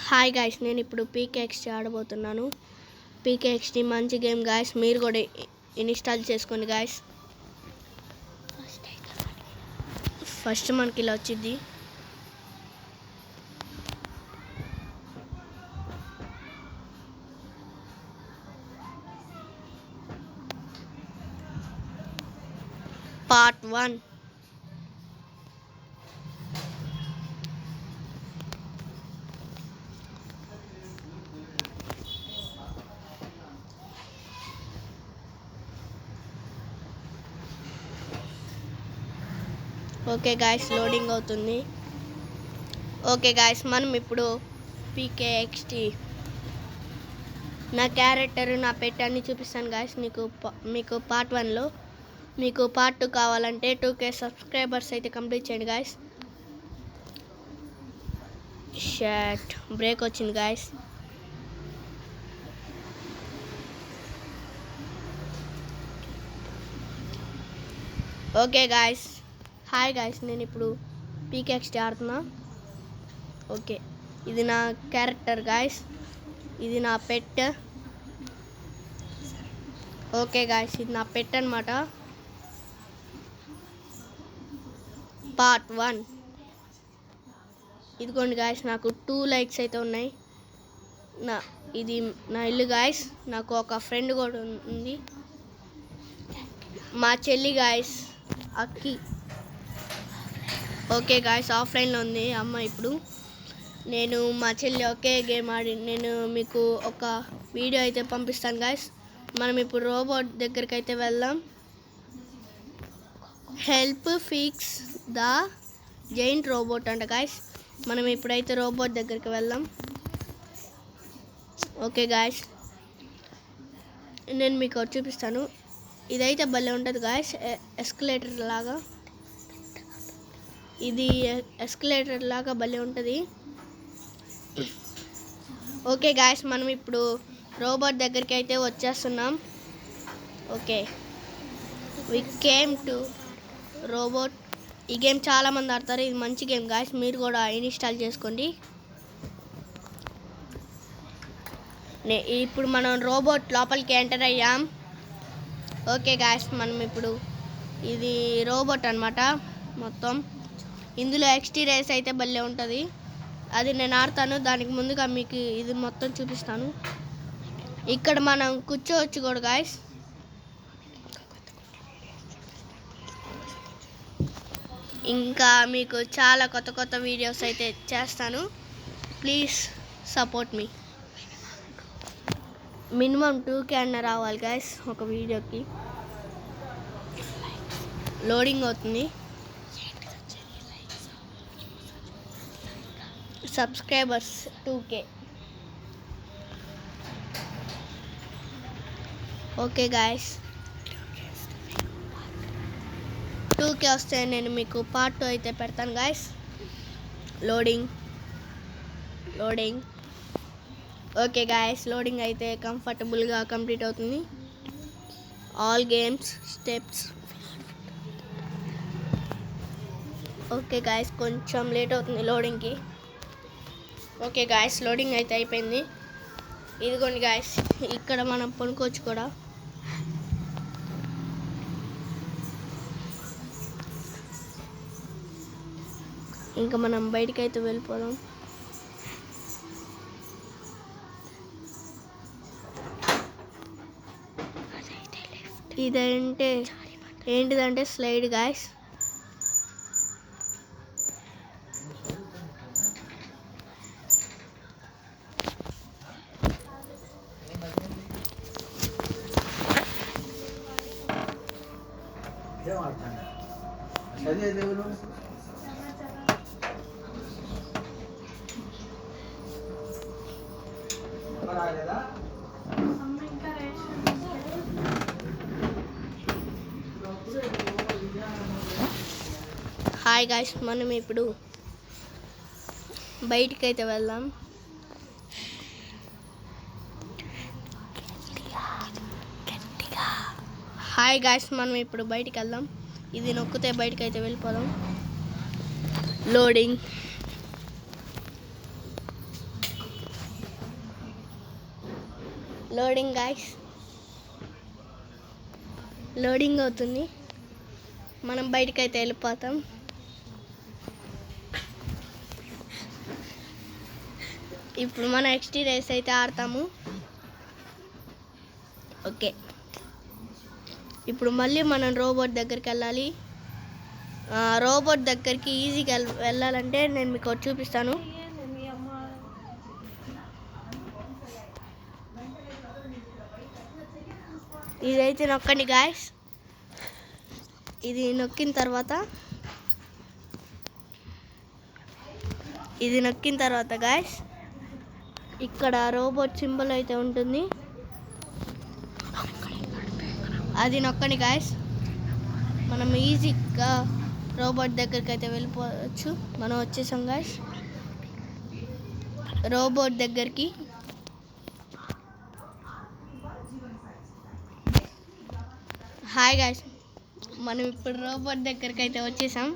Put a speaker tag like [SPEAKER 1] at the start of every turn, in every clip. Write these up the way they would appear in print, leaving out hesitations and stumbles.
[SPEAKER 1] Hi guys, నేను ఇప్పుడు పీకేఎక్స్టీ ఆడబోతున్నాను. పీకేఎక్స్టీ మంచి గేమ్ గాయ్స్, మీరు కూడా ఇన్స్టాల్ చేసుకోండి గాయ్స్. ఫస్ట్ మనకి ఇలా వచ్చింది. పార్ట్ 1. ఓకే గాయ్స్, లోడింగ్ అవుతుంది. ఓకే గాయ్స్, మనం ఇప్పుడు పీకేఎక్స్టీ నా క్యారెక్టర్, నా పెట్ అన్ని చూపిస్తాను గాయ్స్. మీకు పార్ట్ 1లో, మీకు పార్ట్ 2 కావాలంటే 2K సబ్స్క్రైబర్స్ అయితే కంప్లీట్ చేయండి గాయ్స్. షాట్ బ్రేక్ వచ్చింది guys. Okay guys, hi guys, నేను ఇప్పుడు పీకేఎక్స్టీ ఆడుతున్నా. ఓకే, ఇది నా క్యారెక్టర్ గాయ్స్, ఇది నా పెట్. ఓకే గాయ్స్, ఇది నా పెట్ అన్నమాట. పార్ట్ 1. ఇదిగోండి గాయ్స్, నాకు 2 లైక్స్ అయితే ఉన్నాయి. ఇది నా ఇల్లు గాయ్స్. నాకు ఒక ఫ్రెండ్ కూడా ఉంది, మా చెల్లి గాయ్స్, అక్కి. ఓకే గాయ్స్, ఆఫ్లైన్లో ఉంది అమ్మ. ఇప్పుడు నేను మా చెల్లి ఒకే గేమ్ ఆడి నేను మీకు ఒక వీడియో అయితే పంపిస్తాను గాయ్స్. మనం ఇప్పుడు రోబోట్ దగ్గరికి అయితే వెళ్దాం. Help fix the giant robot అంట గాయ్స్. మనం ఇప్పుడైతే రోబోట్ దగ్గరికి వెళ్దాం. ఓకే గాయ్స్, నేను మీకు చూపిస్తాను. ఇదైతే భలే ఉంటుంది గాయ్స్, ఎస్కలేటర్ లాగా. ఇది ఎస్కలేటర్ లాగా భలే ఉంటుంది. ఓకే గాయ్స్, మనం ఇప్పుడు రోబోట్ దగ్గరికి అయితే వచ్చేస్తున్నాం. Okay, we came to robot. ఈ గేమ్ చాలామంది ఆడతారు, ఇది మంచి గేమ్ గాయ్స్, మీరు కూడా ఇన్స్టాల్ చేసుకోండి. ఇప్పుడు మనం రోబోట్ లోపలికి ఎంటర్ అయ్యాం. ఓకే గాయ్స్, మనం ఇప్పుడు ఇది రోబోట్ అన్నమాట మొత్తం. ఇందులో ఎక్స్టీ రేస్ అయితే భలే ఉంటుంది, అది నేను ఆడతాను. దానికి ముందుగా మీకు ఇది మొత్తం చూపిస్తాను. ఇక్కడ మనం కూర్చోవచ్చు కూడా గాయ్స్. ఇంకా మీకు చాలా కొత్త కొత్త వీడియోస్ అయితే చేస్తాను. Please support me. Minimum 2K అన్న రావాలి గాయ్స్ ఒక వీడియోకి. లోడింగ్ అవుతుంది. Subscribers 2K. Okay guys, 2K వస్తే నేను మీకు పార్ట్ 2 అయితే పెడతాను guys. Loading. Okay guys, loading అయితే కంఫర్టబుల్గా కంప్లీట్ అవుతుంది. All games steps. Okay guys, కొంచెం లేట్ అవుతుంది లోడింగ్కి. ఓకే గాయ్స్, లోడింగ్ అయితే అయిపోయింది. ఇదిగోండి గాయ్స్, ఇక్కడ మనం పనుకోవచ్చు కూడా. ఇంకా మనం బయటికి అయితే వెళ్ళిపోదాం. ఏంటిదంటే స్లైడ్ గాయ్స్. హాయ్ గాయ్స్, మనం ఇప్పుడు బయటికి అయితే వెళ్దాం. హాయ్ గాయ్స్, మనం ఇప్పుడు బయటికి వెళ్దాం. ఇది నొక్కితే బయటికి అయితే వెళ్ళిపోదాం. లోడింగ్. లోడింగ్ గాయ్స్, లోడింగ్ అవుతుంది. మనం బయటికి అయితే వెళ్ళిపోతాం. ఇప్పుడు మనం ఎక్స్టీ రేస్ అయితే ఆడతాము. ఓకే, ఇప్పుడు మళ్ళీ మనం రోబోట్ దగ్గరికి వెళ్ళాలి. రోబోట్ దగ్గరికి ఈజీగా వెళ్ళాలంటే నేను మీకు ఒకటి చూపిస్తాను. ఇదైతే నొక్కండి గాయస్. ఇది నొక్కిన తర్వాత గాయస్ ఇక్కడ రోబోట్ సింబల్ అయితే ఉంటుంది, అది నొక్కండి గాయస్. మనం ఈజీగా రోబోట్ దగ్గరికి అయితే వెళ్ళిపోవచ్చు. మనం వచ్చేసాం గాయస్ రోబోట్ దగ్గరికి. హాయ్ గాయస్, మనం ఇప్పుడు రోబోట్ దగ్గరికి అయితే వచ్చేసాం.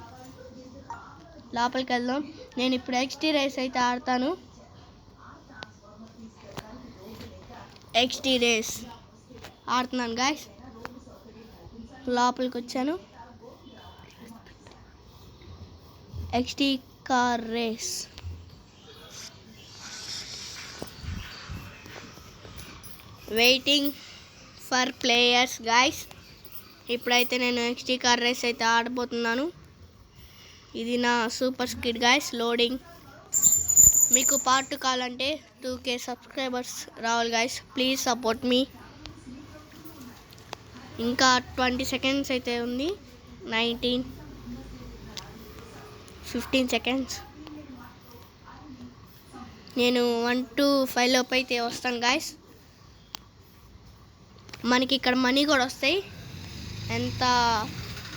[SPEAKER 1] లోపలికి వెళ్దాం. నేను ఇప్పుడు ఎక్స్టీ రేస్ అయితే ఆడతాను. ఎక్స్టీ రేస్ ఆడుతున్నాను గాయస్. లోపలికి వచ్చాను. XT car race. Waiting for players guys. ఇప్పుడైతే నేను ఎక్స్టీ కార్ రేస్ అయితే ఆడబోతున్నాను. ఇది నా సూపర్ స్కిడ్ గాయస్. లోడింగ్. మీకు పార్ట్ 2 కావాలంటే 2K సబ్స్క్రైబర్స్ రావాలి గాయస్. ప్లీజ్ సపోర్ట్ మీ. ఇంకా 20 సెకండ్స్ అయితే ఉంది. 19, 15 సెకండ్స్. నేను 1 to 5 లోపు అయితే వస్తాను గాయస్. మనకి ఇక్కడ మనీ కూడా వస్తాయి. ఎంత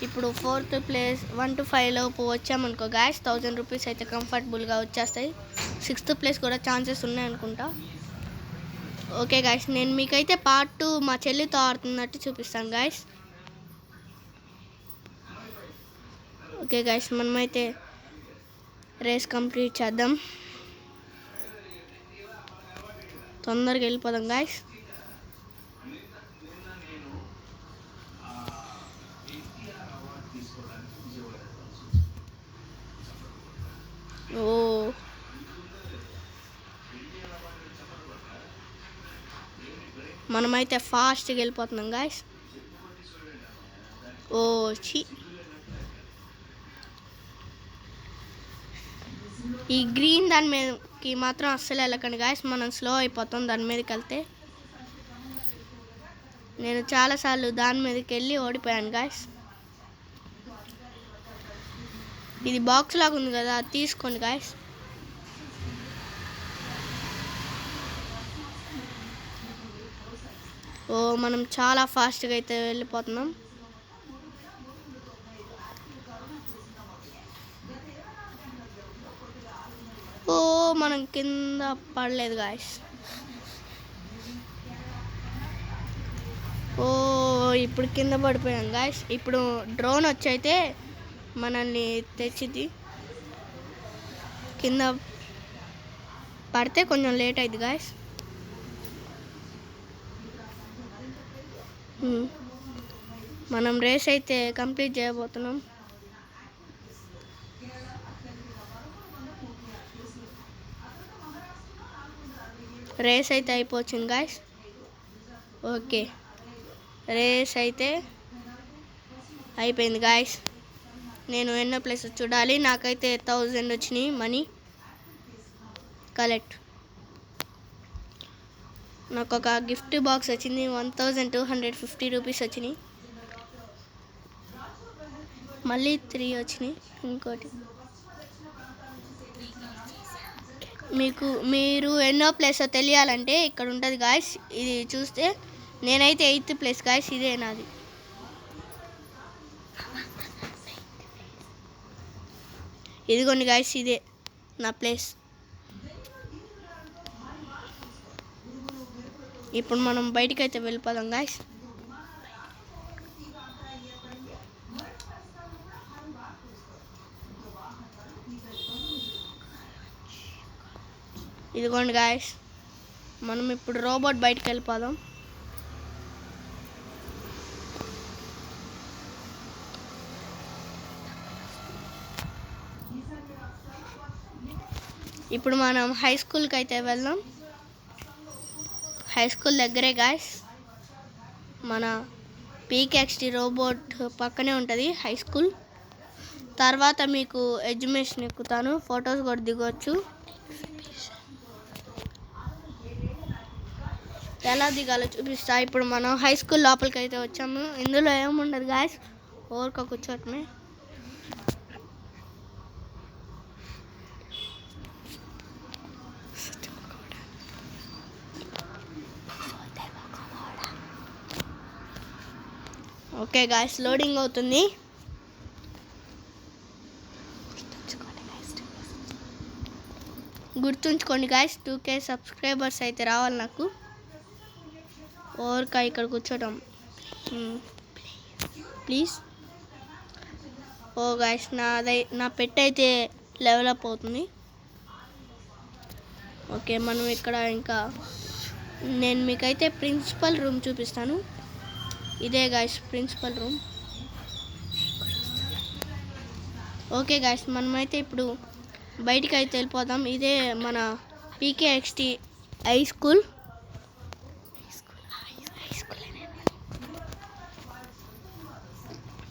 [SPEAKER 1] ఇప్పుడు 4th ప్లేస్ 1 to 5 లోపు వచ్చామనుకో గాయస్ 1000 రూపీస్ అయితే కంఫర్టబుల్గా వచ్చేస్తాయి. 6th ప్లేస్ కూడా ఛాన్సెస్ ఉన్నాయి అనుకుంటా. ఓకే గాయస్, నేను మీకైతే పార్ట్ 2 మా చెల్లితో ఆడుతున్నట్టు చూపిస్తాను గాయస్. ఓకే గాయస్, మనమైతే రేస్ కంప్లీట్ చేద్దాం. తొందరగా వెళ్ళిపోదాం గాయస్. ఓ, మనమైతే ఫాస్ట్గా వెళ్ళిపోతున్నాం గాయస్. ఓ ఛీ, ఈ గ్రీన్ దాని మీదకి మాత్రం అస్సలు వెళ్ళకండి గాయస్. మనం స్లో అయిపోతాం దాని మీదకి వెళ్తే. నేను చాలాసార్లు దాని మీదకి వెళ్ళి ఓడిపోయాను గాయస్. ఇది బాక్స్ లాగా ఉంది కదా, అది తీసుకోండి గాయస్. ఓ, మనం చాలా ఫాస్ట్గా అయితే వెళ్ళిపోతున్నాం. ఓ, మనం కింద పడలేదు గాయస్. ఓ, ఇప్పుడు కింద పడిపోయాం గాయస్. ఇప్పుడు డ్రోన్ వచ్చి అయితే మనల్ని తెచ్చిద్ది. కింద పడితే కొంచెం లేట్ అయింది గాయస్. మనం రేస్ అయితే కంప్లీట్ చేయబోతున్నాం. రేస్ అయితే అయిపోతుంది గాయస్. ఓకే, రేస్ అయితే అయిపోయింది గాయస్. నేను ఎన్నో ప్లేస్ చూడాలి. నాకైతే 1000 వచ్చినాయి మనీ కలెక్ట్. నాకు ఒక గిఫ్ట్ బాక్స్ వచ్చింది. 1250 రూపీస్ వచ్చినాయి. మళ్ళీ 3 వచ్చినాయి. ఇంకోటి మీరు ఎన్నో ప్లేస్ తెలియాలంటే ఇక్కడ ఉంటుంది గాయస్. ఇది చూస్తే నేనైతే 8th ప్లేస్ గాయస్. ఇదే నాది. ఇదిగోండి గాయస్, ఇదే నా ప్లేస్. ఇప్పుడు మనం బయటికి అయితే వెళ్ళిపోదాం గాయస్. ఇదిగోండి గాయస్, మనం ఇప్పుడు రోబోట్ బయటికి వెళ్ళిపోదాం. ఇప్పుడు మనం హై స్కూల్కి అయితే వెళ్దాం. హై స్కూల్ దగ్గరే గాయస్, మన పీకేఎక్స్టీ రోబోట్ పక్కనే ఉంటుంది హై స్కూల్. తర్వాత మీకు ఎడ్యుకేషన్ ఎక్కుతాను, ఫొటోస్ కూడా దిగొచ్చు. ఎలా దిగాలో చూపిస్తా. ఇప్పుడు మనం హై స్కూల్ లోపలికి అయితే వచ్చాము. ఇందులో ఏముండదు గాయస్, ఊరిక కూర్చోటమే. ఓకే గాయస్, లోడింగ్ అవుతుంది. గుర్తుంచుకోండి గాయస్, 2K సబ్స్క్రైబర్స్ అయితే రావాలి నాకు. ఓర్కా ఇక్కడ కూర్చోటం ప్లీజ్. ఓ గాయస్, నా పెట్ అయితే డెవలప్ అవుతుంది. ఓకే, మనం ఇక్కడ ఇంకా నేను మీకైతే ప్రిన్సిపల్ రూమ్ చూపిస్తాను. ఇదే guys principal room. Okay guys, మనమైతే ఇప్పుడు బయటికి అయితే వెళ్ళిపోదాం. ఇదే మన పీకేఎక్స్టీ హై స్కూల్.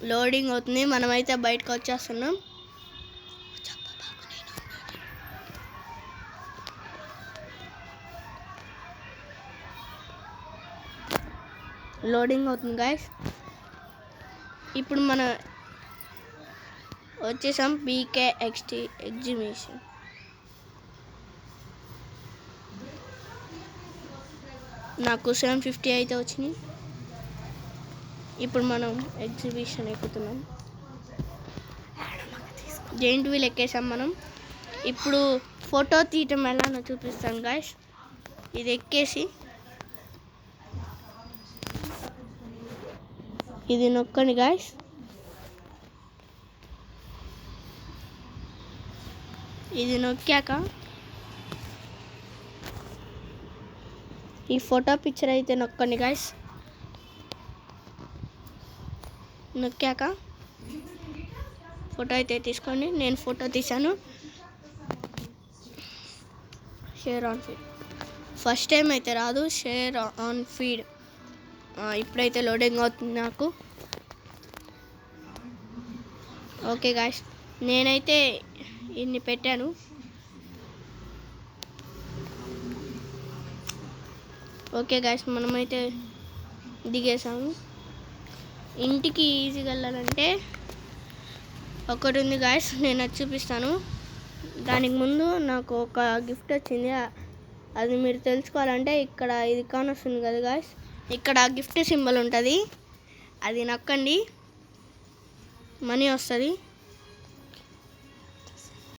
[SPEAKER 1] లోడింగ్ అవుతుంది, మనమైతే బయటకు వచ్చేస్తున్నాం. లోడింగ్ అవుతుంది గాయస్. ఇప్పుడు మనం వచ్చేసాం పీకేఎక్స్టీ ఎగ్జిబిషన్. నాకు 750 అయితే వచ్చినాయి. ఇప్పుడు మనం ఎగ్జిబిషన్ ఎక్కుతున్నాం. జెయింట్ వీల్ ఎక్కేసాం మనం. ఇప్పుడు ఫోటో తీయటం ఎలానో చూపిస్తాను గాయస్. ఇది ఎక్కేసి ఇది నొక్కండి గాయస్. ఇది నొక్కాక ఈ ఫోటో పిక్చర్ అయితే నొక్కండి గాయస్. నొక్కాక ఫోటో అయితే తీసుకోండి. నేను ఫోటో తీసాను. Share on feed. First time అయితే రాదు, షేర్ ఆన్ ఫీడ్. ఇప్పుడైతే లోడింగ్ అవుతుంది నాకు. ఓకే గాయస్, నేనైతే ఇన్ని పెట్టాను. ఓకే గాయస్, మనమైతే దిగేసాము. ఇంటికి ఈజీగా వెళ్ళాలంటే ఒకటి ఉంది గాయస్, నేను అది చూపిస్తాను. దానికి ముందు నాకు ఒక గిఫ్ట్ వచ్చింది. అది మీరు తెలుసుకోవాలంటే ఇక్కడ ఇది కానొస్తుంది కదా గాయస్, ఇక్కడ గిఫ్ట్ సింబల్ ఉంటుంది, అది నొక్కండి, మనీ వస్తుంది.